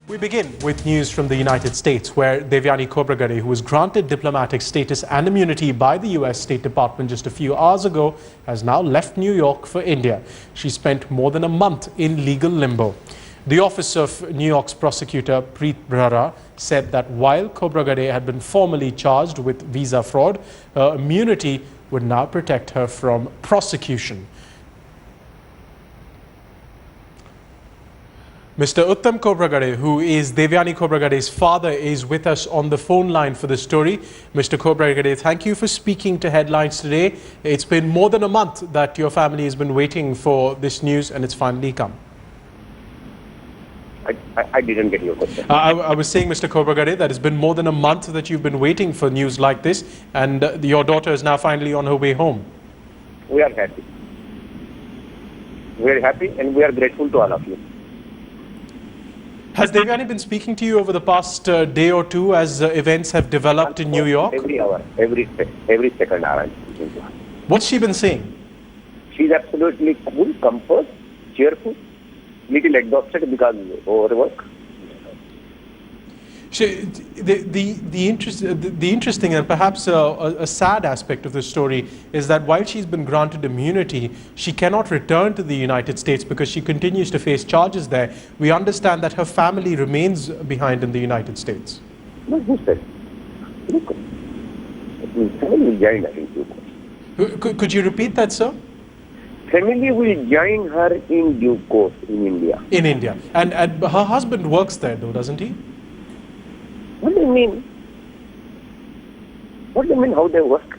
We begin with news from the United States, where Devyani Khobragade, who was granted diplomatic status and immunity by the US State Department just a few hours ago, has now left New York for India. She spent more than a month in legal limbo. The office of New York's prosecutor, Preet Bharara, said that while Khobragade had been formally charged with visa fraud, her immunity would now protect her from prosecution. Mr. Uttam Khobragade, who is Devyani Khobragade's father, is with us on the phone line for the story. Mr. Khobragade, thank you for speaking to Headlines today. It's been more than a month that your family has been waiting for this news, and it's finally come. I didn't get your question. I was saying, Mr. Khobragade, that it's been more than a month that you've been waiting for news like this, and your daughter is now finally on her way home. We are happy. We are happy and we are grateful to all of you. Has Devyani been speaking to you over the past day or two as events have developed in New York? Every hour, every second hour I'm speaking to her. What's she been saying? She's absolutely cool, composed, cheerful, little exhausted because of overwork. The interesting and perhaps a sad aspect of this story is that while she's been granted immunity, she cannot return to the United States because she continues to face charges there. We understand that her family remains behind in the United States. No, who said? Look, family will join her in due course. Could you repeat that, sir? Family will join her in due course in India. In India. And her husband works there though, doesn't he? What do you mean? What do you mean how they work?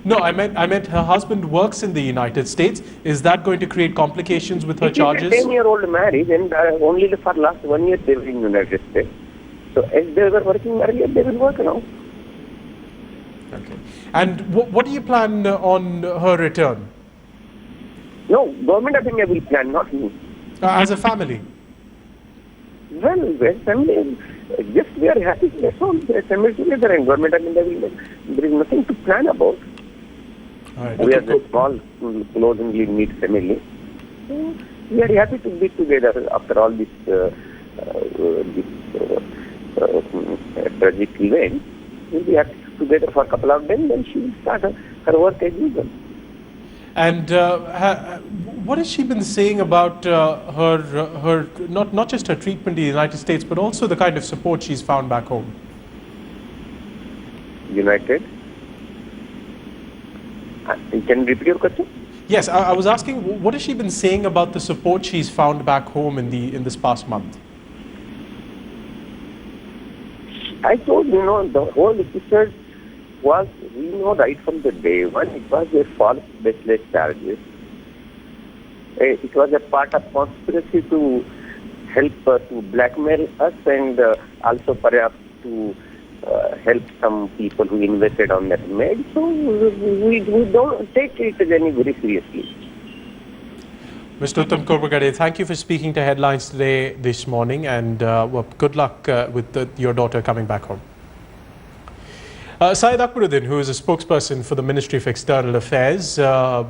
No, I meant her husband works in the United States. Is that going to create complications with her charges? It's a 10-year-old marriage, and only for last 1 year they were in the United States. So as they were working earlier, they will work now. Okay. And what do you plan on her return? No, government of India will plan, not me. As a family? Well, family, just we are happy. That's all. Family together, and government of India will. There is nothing to plan about. All right. We are a small, closely knit family. So we are happy to be together after all this tragic event. We'll be happy together for a couple of days, then she will start her work as usual. And what has she been saying about her not just her treatment in the United States, but also the kind of support she's found back home? United? Can you repeat your question? Yes, I was asking, what has she been saying about the support she's found back home in this past month? I told you, the whole episode was, we know right from the day one, it was a false baseless charges. It was a part of conspiracy to help to blackmail us and also perhaps to help some people who invested on that maid. So we don't take it very seriously. Mr. Uttam Khobragade, thank you for speaking to Headlines today, this morning, and good luck with your daughter coming back home. Syed Akbaruddin, who is a spokesperson for the Ministry of External Affairs,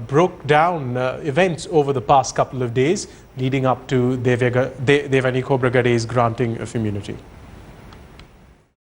broke down events over the past couple of days leading up to Devyani Khobragade's granting of immunity.